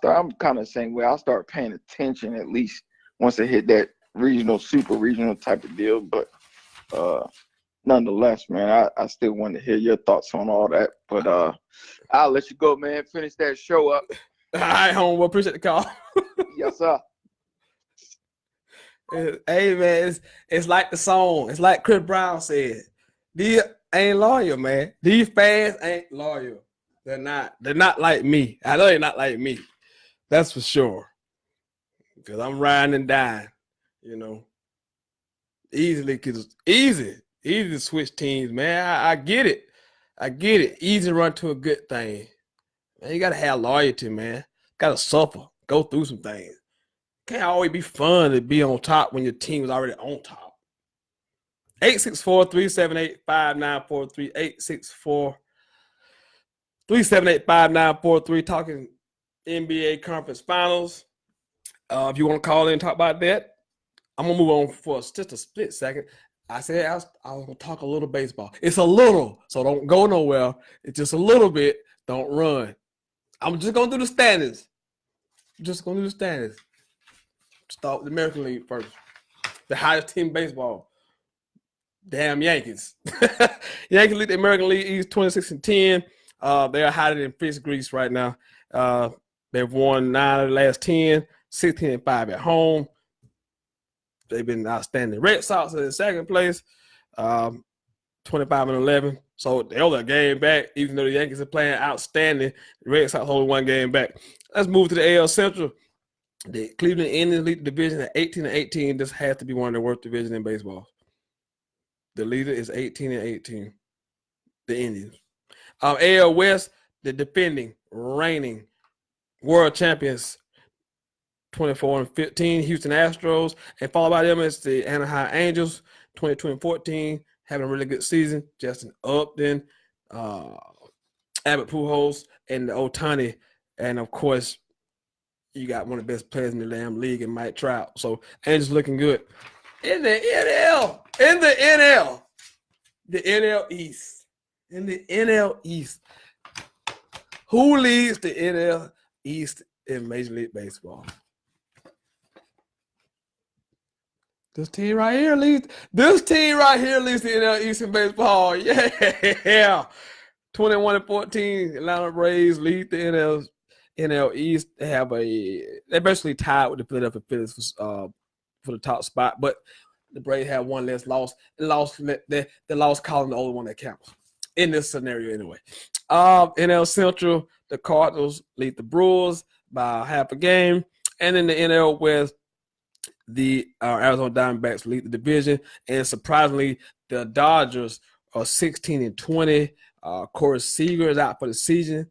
I'm kind of the same way. I'll start paying attention at least once I hit that super regional type of deal. But nonetheless, man, I still want to hear your thoughts on all that. But I'll let you go, man. Finish that show up. All right, home. Well, appreciate the call. Yes, sir. Hey, man, it's like the song. It's like Chris Brown said. These ain't loyal, man. These fans ain't loyal. They're not. They're not like me. I know they're not like me. That's for sure. Because I'm riding and dying, easily. Cause easy to switch teams, man. I get it. Easy to run to a good thing. Man, you gotta have loyalty, man. Gotta suffer. Go through some things. Can't always be fun to be on top when your team is already on top. 864-378-5943. 864-378-5943. Talking NBA Conference Finals. If you want to call in and talk about that, I'm gonna move on for just a split second. I said I was gonna talk a little baseball. It's a little, so don't go nowhere. It's just a little bit. Don't run. I'm just gonna do the standings. Start with the American League first. The highest team in baseball. Damn Yankees. Yankees lead the American League East 26-10. They are higher than fifth Greece right now. They've won 9 of the last 10, 16-5 at home. They've been outstanding. Red Sox are in second place, 25-11. So they're only a game back, even though the Yankees are playing outstanding. The Red Sox hold 1 game back. Let's move to the AL Central. The Cleveland Indians lead the division at 18-18. This has to be one of the worst divisions in baseball. The leader is 18-18. The Indians. AL West, the defending, reigning world champions, 24-15. Houston Astros, and followed by them is the Anaheim Angels, 22-14, having a really good season. Justin Upton, Abbott Pujols, and the Ohtani, and of course, you got one of the best players in the damn league in Mike Trout. So Angels looking good. In the NL East. In the NL East. Who leads the NL East in Major League Baseball? This team right here leads the NL East in baseball. Yeah. 21-14. Atlanta Braves lead the NL East. They're basically tied with the Philadelphia Phillies for the top spot, but the Braves have one less loss. The loss calling the only one that counts in this scenario anyway. NL Central, the Cardinals lead the Brewers by half a game, and in the NL West, the Arizona Diamondbacks lead the division, and surprisingly, the Dodgers are 16-20. Corey Seager is out for the season.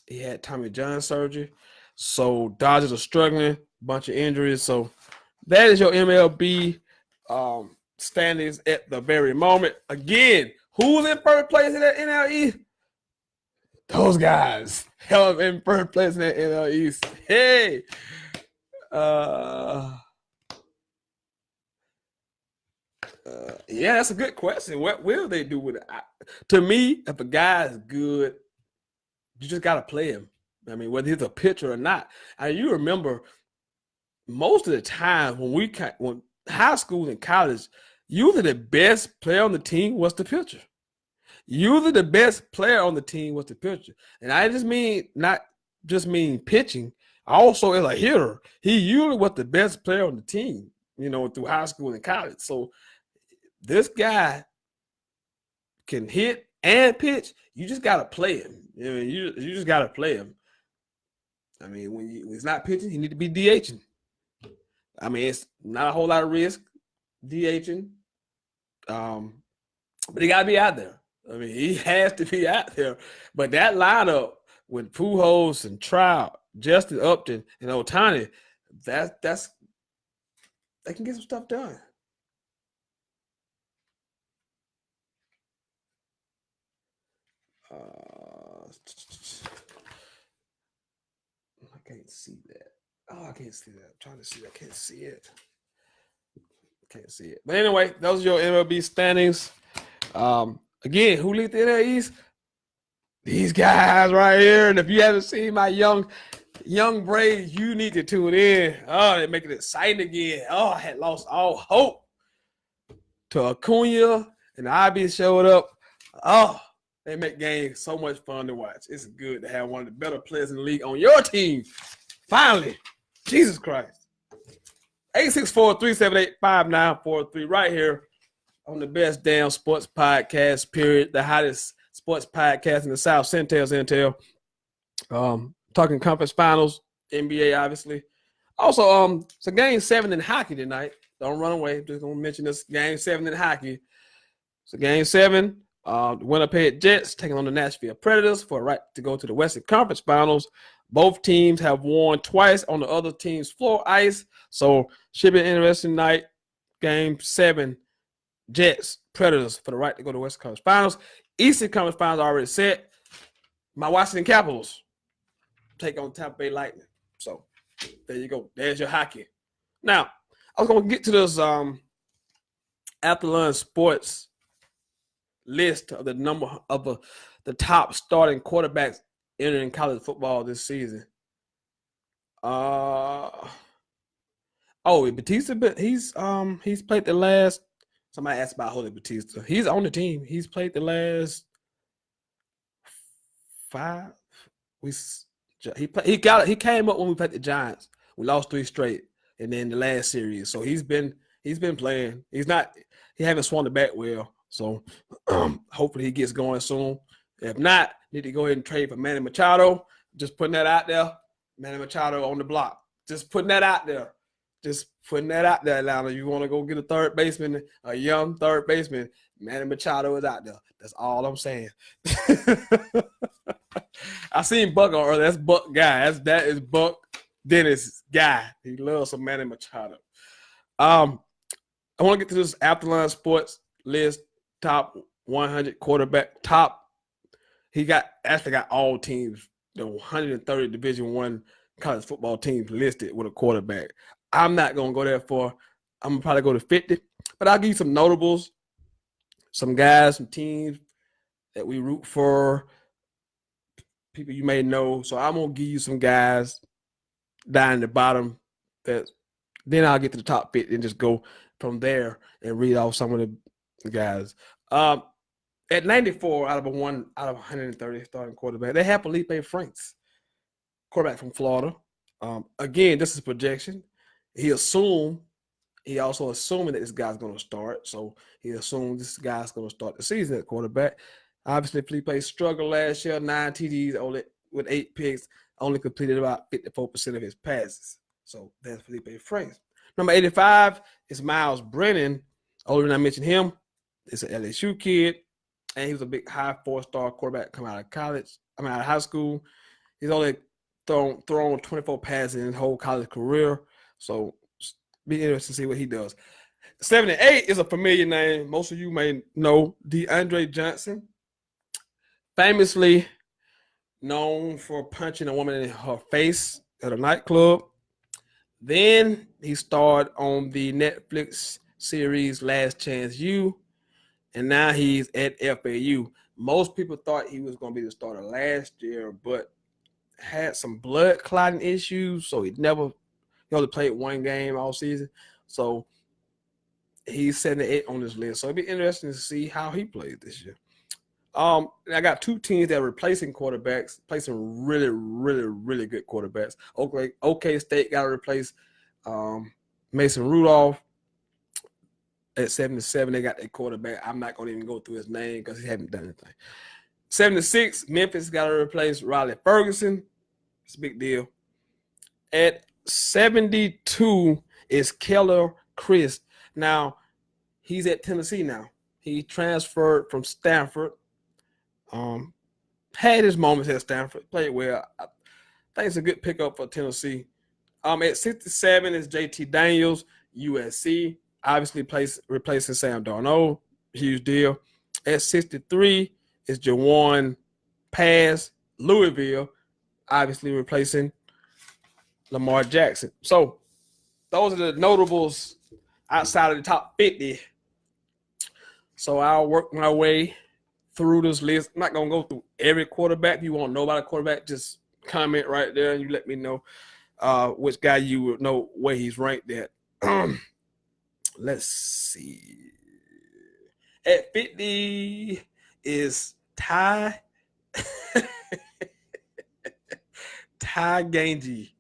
He had Tommy John surgery, so Dodgers are struggling. Bunch of injuries. So that is your MLB standings at the very moment. Again, who's in first place in that NL East? Those guys. Hell, in first place in that NL East. Hey. Yeah, that's a good question. What will they do with it? To me, if a guy is good, you just got to play him. I mean, whether he's a pitcher or not. You remember most of the time when high school and college, usually the best player on the team was the pitcher. Usually the best player on the team was the pitcher. And I just mean not just mean pitching. Also as a hitter, he usually was the best player on the team, through high school and college. So this guy can hit and pitch. You just got to play him. You just got to play him. I mean, when he's not pitching, he need to be DHing. I mean, it's not a whole lot of risk DHing, but he got to be out there. I mean, he has to be out there. But that lineup with Pujols and Trout, Justin Upton, and Ohtani, they can get some stuff done. I can't see that. Oh, I can't see that. I'm trying to see. I can't see it. But anyway, those are your MLB standings. Again, who leads the NL East? These guys right here. And if you haven't seen my young Braves, you need to tune in. Oh, they make it exciting again. Oh, I had lost all hope to Acuna, and Ivy showed up. Oh, they make games so much fun to watch. It's good to have one of the better players in the league on your team. Finally, Jesus Christ. 864-378-5943 right here on the best damn sports podcast, period. The hottest sports podcast in the South, Sentell. Talking conference finals, NBA, obviously. Also, it's a game 7 in hockey tonight. Don't run away. Just going to mention this game 7 in hockey. So game 7, the Winnipeg Jets taking on the Nashville Predators for a right to go to the Western Conference Finals. Both teams have won twice on the other team's floor ice. So should be an interesting night. Game 7, Jets, Predators for the right to go to the Western Conference Finals. Eastern Conference Finals already set. My Washington Capitals take on Tampa Bay Lightning. So There you go. There's your hockey. Now, I was going to get to this after lunch sports list of the number of the top starting quarterbacks entering college football this season. Batista, but he's played the last. Somebody asked about Jose Batista. He's on the team. He's played the last 5. He came up when we played the Giants. We lost 3 straight, and then the last series. So he's been playing. He haven't swung the bat well. So hopefully he gets going soon. If not, need to go ahead and trade for Manny Machado. Just putting that out there. Manny Machado on the block. Just putting that out there. Atlanta. You want to go get a third baseman, a young third baseman, Manny Machado is out there. That's all I'm saying. I seen Buck on earlier. That's Buck guy. That is Buck Dennis guy. He loves some Manny Machado. I want to get to this after-lunch sports list, top 100 quarterback, he got all teams, the 130 Division I college football teams listed with a quarterback. I'm not going to go there for. I'm going to probably go to 50, but I'll give you some notables, some guys, some teams that we root for, people you may know. So I'm going to give you some guys down in the bottom then I'll get to the top 50 and just go from there and read off some of the guys. At 94 out of 130 starting quarterback, they have Felipe Franks, quarterback from Florida. Again, this is projection. He also assuming that this guy's going to start. So he assumed this guy's going to start the season at quarterback. Obviously, Felipe struggled last year, 9 TDs only with 8 picks, only completed about 54% of his passes. So that's Felipe Franks. Number 85 is Miles Brennan. Only reason I mentioned him is an LSU kid, and he was a big high 4-star quarterback coming out of high school. He's only thrown 24 passes in his whole college career. So be interesting to see what he does. 78 is a familiar name. Most of you may know DeAndre Johnson, famously known for punching a woman in her face at a nightclub. Then he starred on the Netflix series Last Chance U, and now he's at FAU. Most people thought he was going to be the starter last year, but had some blood clotting issues, so he only played 1 game all season. So he's 78 on this list. So it'd be interesting to see how he plays this year. I got 2 teams that are replacing quarterbacks, replacing really, really, really good quarterbacks. OK State got to replace Mason Rudolph. At 77, they got their quarterback. I'm not going to even go through his name because he hasn't done anything. 76, Memphis got to replace Riley Ferguson. It's a big deal. At 72 is Keller Chris. Now, he's at Tennessee now. He transferred from Stanford. Had his moments at Stanford. Played well. I think it's a good pickup for Tennessee. At 67 is JT Daniels, USC. Obviously replacing Sam Darnold. Huge deal. At 63 is Jawan Pass, Louisville. Obviously replacing Lamar Jackson. So those are the notables outside of the top 50. So I'll work my way through this list. I'm not going to go through every quarterback. If you want to know about a quarterback, just comment right there and you let me know which guy you would know where he's ranked at. Let's see. At 50 is Ty Ganji,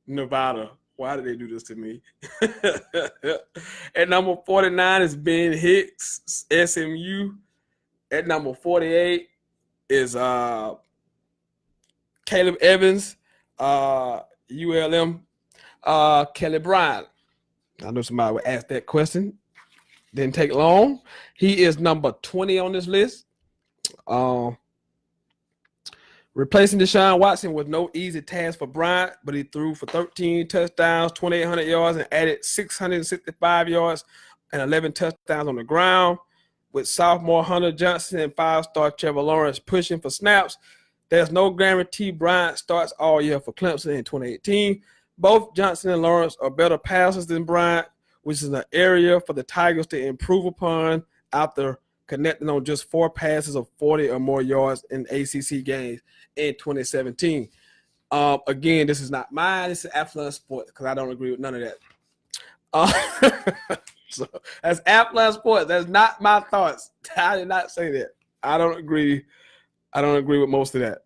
Nevada. Why did they do this to me? At number 49 is Ben Hicks, SMU. At number 48 is Caleb Evans, ULM. Kelly Bryant. I know somebody would ask that question. Didn't take long. He is number 20 on this list. Replacing Deshaun Watson was no easy task for Bryant, but he threw for 13 touchdowns, 2,800 yards, and added 665 yards and 11 touchdowns on the ground. With sophomore Hunter Johnson and 5-star Trevor Lawrence pushing for snaps, there's no guarantee Bryant starts all year for Clemson in 2018, Both Johnson and Lawrence are better passers than Bryant, which is an area for the Tigers to improve upon after connecting on just 4 passes of 40 or more yards in ACC games in 2017. Again, this is not mine. This is Affluent Sports because I don't agree with none of that. So that's Affluent Sports. That's not my thoughts. I did not say that. I don't agree. I don't agree with most of that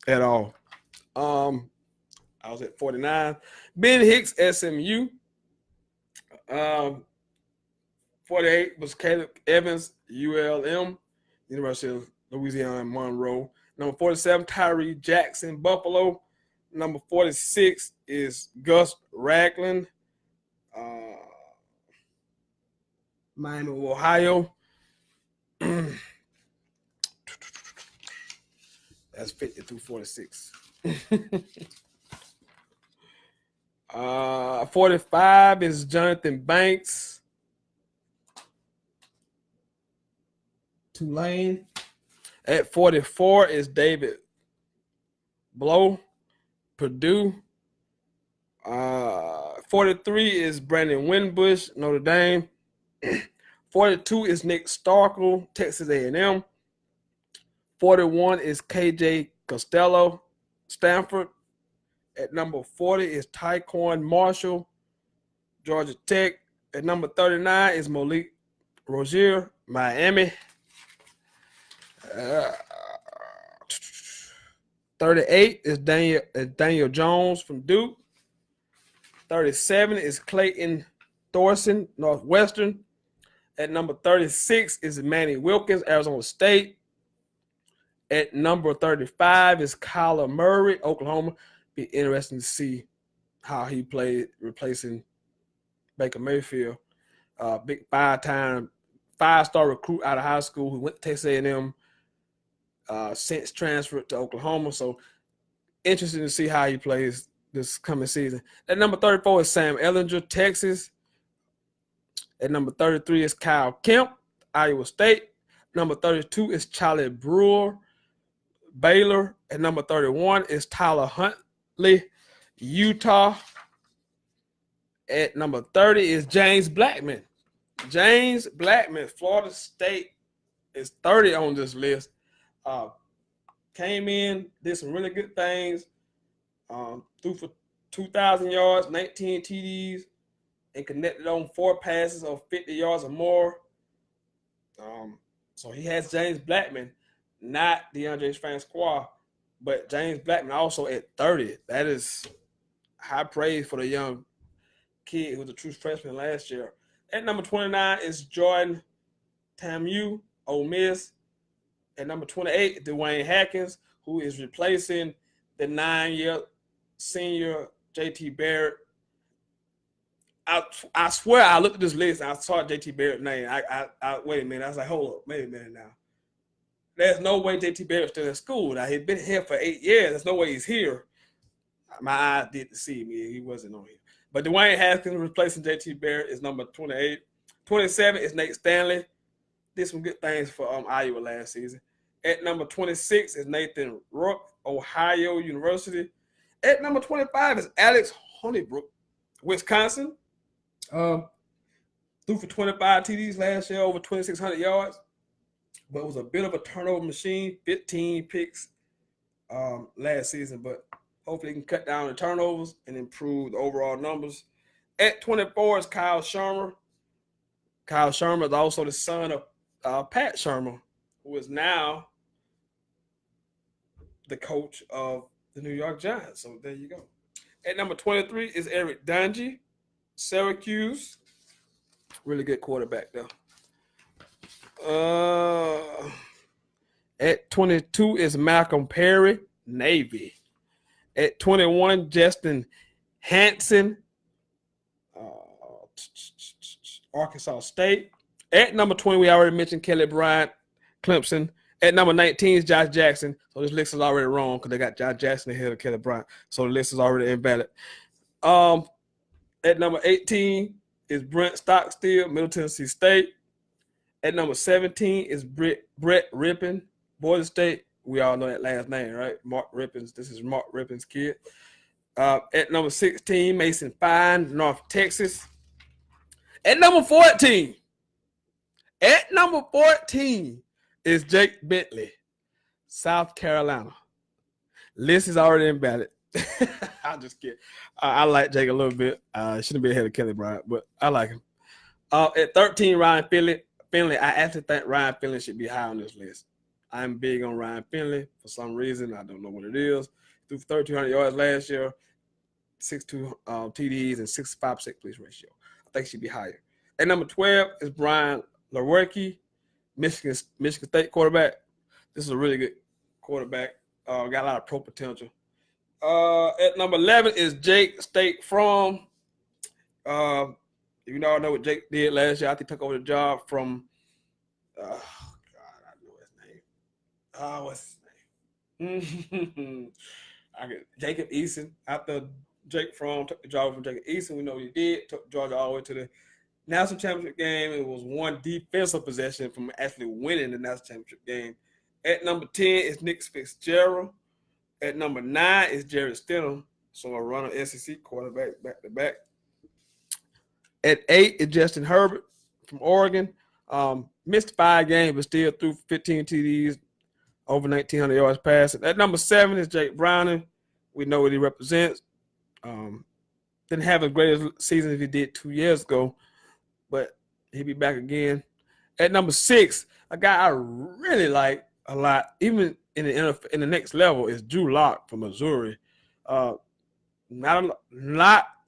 at all. I was at 49. Ben Hicks, SMU. 48 was Caleb Evans, ULM, University of Louisiana Monroe. Number 47, Tyree Jackson, Buffalo. Number 46 is Gus Ragland, Miami, Ohio. That's 50 through 46. 45 is Jonathan Banks, Tulane. At 44 is David Blow, Purdue. 43 is Brandon Winbush, Notre Dame. 42 is Nick Starkle, Texas A&M. 41 is KJ Costello, Stanford. At number 40 is Tyquan Marshall, Georgia Tech. At number 39 is Malik Rozier, Miami. 38 is Daniel Jones from Duke. 37 is Clayton Thorson, Northwestern. At number 36 is Manny Wilkins, Arizona State. At number 35 is Kyler Murray, Oklahoma. Be interesting to see how he played replacing Baker Mayfield. Big 5-star recruit out of high school who went to Texas A&M, since transferred to Oklahoma. So interesting to see how he plays this coming season. At number 34 is Sam Ehlinger, Texas. At number 33 is Kyle Kemp, Iowa State. Number 32 is Charlie Brewer, Baylor. At number 31 is Tyler Huntley, Utah. At number 30 is James Blackman. James Blackman, Florida State, is 30 on this list. Came in, did some really good things. Threw for 2,000 yards, 19 TDs, and connected on 4 passes of 50 yards or more. So he has James Blackman, not DeAndre Francois, but James Blackman also at 30. That is high praise for the young kid who was a true freshman last year. At number 29 is Jordan Tamu, Ole Miss. At number 28, Dwayne Haskins, who is replacing the 9-year senior JT Barrett. I swear I looked at this list and I saw JT Barrett's name. I wait a minute. I was like, hold up, wait a minute now. There's no way JT Barrett's still in school. Now, he's been here for 8 years. There's no way he's here. My eyes did deceive me. He wasn't on here. But Dwayne Haskins replacing JT Barrett is number 28. 27 is Nate Stanley. Did some good things for Iowa last season. At number 26 is Nathan Rook, Ohio University. At number 25 is Alex Honeybrook, Wisconsin. Threw for 25 TDs last year, over 2,600 yards. But it was a bit of a turnover machine, 15 picks last season. But hopefully he can cut down the turnovers and improve the overall numbers. At 24 is Kyle Shermer. Kyle Shermer is also the son of Pat Shermer, who is now the coach of the New York Giants. So there you go. At number 23 is Eric Dungy, Syracuse. Really good quarterback, though. At 22 is Malcolm Perry, Navy. At 21, Justin Hansen, Arkansas State. At number 20, we already mentioned Kelly Bryant, Clemson. At number 19 is Josh Jackson. So this list is already wrong because they got Josh Jackson ahead of Kelly Bryant. So the list is already invalid. At number 18 is Brent Stockstill, Middle Tennessee State. At number 17 is Brett Rippin, Boise State. We all know that last name, right? Mark Rippins. This is Mark Rippin's kid. At number 16, Mason Fine, North Texas. At number 14, is Jake Bentley, South Carolina. List is already embedded. I'm just kidding. I like Jake a little bit. Shouldn't be ahead of Kelly Bryant, but I like him. At 13, Ryan Finley. I actually think Ryan Finley should be high on this list. I'm big on Ryan Finley for some reason. I don't know what it is. Threw for 1,300 yards last year, 6'2" TDs, and 65% police ratio. I think he should be higher. At number 12 is Brian Lewerke, Michigan State quarterback. This is a really good quarterback. Got a lot of pro potential. At number 11 is Jake State from. You all know what Jake did last year. I think he took over the job from. God, I know his name. What's his name? Jacob Eason. After Jake Fromm took the job from Jacob Eason, we know what he did. Took Georgia all the way to the national championship game. It was one defensive possession from actually winning the national championship game. At number 10 is Nick Fitzgerald. At number 9 is Jared Stidham, so a runner SEC quarterback back to back. At 8 is Justin Herbert from Oregon. Missed 5 games, but still threw 15 TDs, over 1,900 yards passing. At number 7 is Jake Browning. We know what he represents. Didn't have as great a season as he did 2 years ago, but he'll be back again. At number 6, a guy I really like a lot, even in the next level, is Drew Lock from Missouri. Not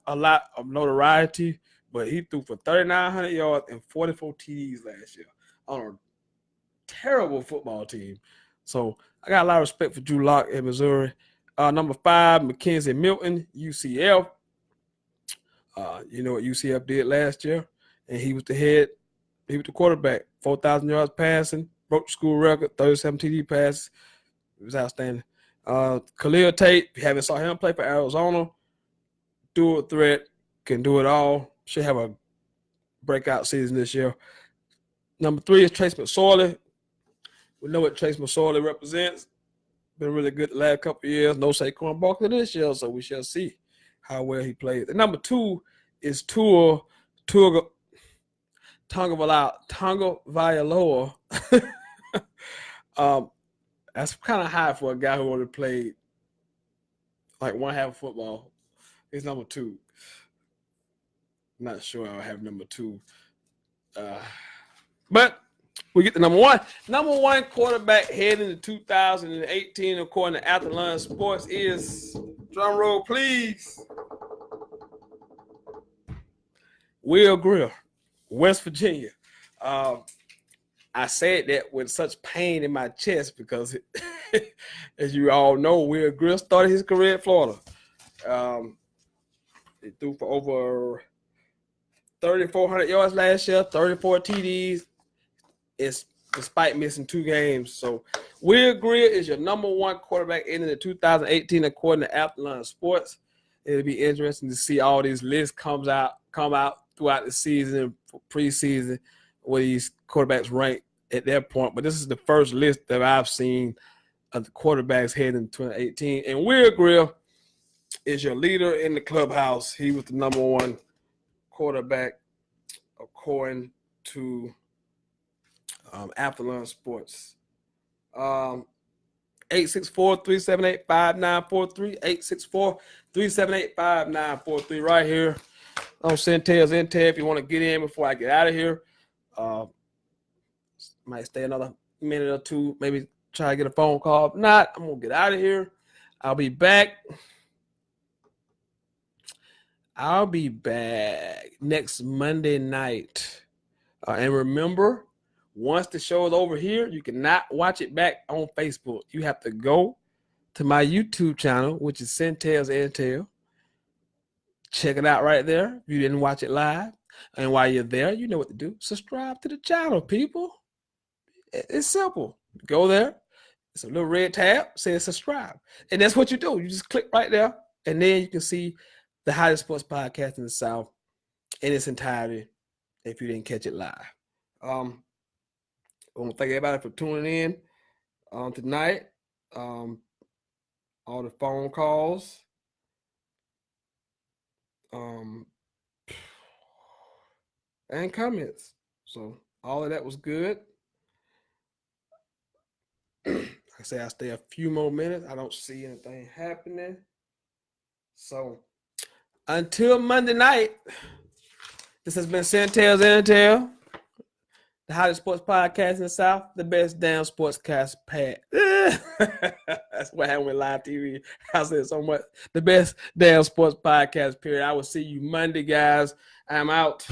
a lot of notoriety, but he threw for 3,900 yards and 44 TDs last year on a terrible football team. So I got a lot of respect for Drew Lock in Missouri. Number 5, Mackenzie Milton, UCF. You know what UCF did last year, and he was the quarterback, 4,000 yards passing, broke the school record, 37 TD passes. It was outstanding. Khalil Tate, if you haven't saw him play for Arizona, dual threat, can do it all. Should have a breakout season this year. Number 3 is Trace McSorley. We know what Trace McSorley represents. Been really good the last couple of years. No Saquon Barkley this year, so we shall see how well he plays. And number 2 is Tua Tagovailoa. That's kind of high for a guy who only played like one half of football. He's number 2. Not sure I'll have number 2. But we get to number 1. Number 1 quarterback heading into 2018, according to After Lunch Sports, is, drum roll please, Will Grier, West Virginia. I said that with such pain in my chest because, as you all know, Will Grier started his career at Florida. He threw for over 3,400 yards last year, 34 TDs. It's despite missing 2 games. So Will Grier is your number 1 quarterback in the 2018, according to After Lunch Sports. It'll be interesting to see all these lists come out throughout the season, preseason, where these quarterbacks rank at that point. But this is the first list that I've seen of the quarterbacks heading in 2018. And Will Grier is your leader in the clubhouse. He was the number 1 quarterback according to After Lunch Sports. 864-378-5943. 864-378-5943 right here on Sentell's Intel. If you want to get in before I get out of here, might stay another minute or 2, maybe try to get a phone call. If not, I'm going to get out of here. I'll be back next Monday night. And remember, once the show is over here, you cannot watch it back on Facebook. You have to go to my YouTube channel, which is Sentell's Intel. Check it out right there if you didn't watch it live. And while you're there, you know what to do. Subscribe to the channel, people. It's simple. Go there. It's a little red tab, says subscribe. And that's what you do. You just click right there, and then you can see the hottest sports podcast in the South in its entirety if you didn't catch it live. I want to thank everybody for tuning in tonight. All the phone calls. and comments. So all of that was good. I say I stay a few more minutes. I don't see anything happening. So until Monday night, this has been Sentell's Intel, the hottest sports podcast in the South, the best damn sportscast pad. That's what happened with live TV. I said so much. The best damn sports podcast, period. I will see you Monday, guys. I'm out.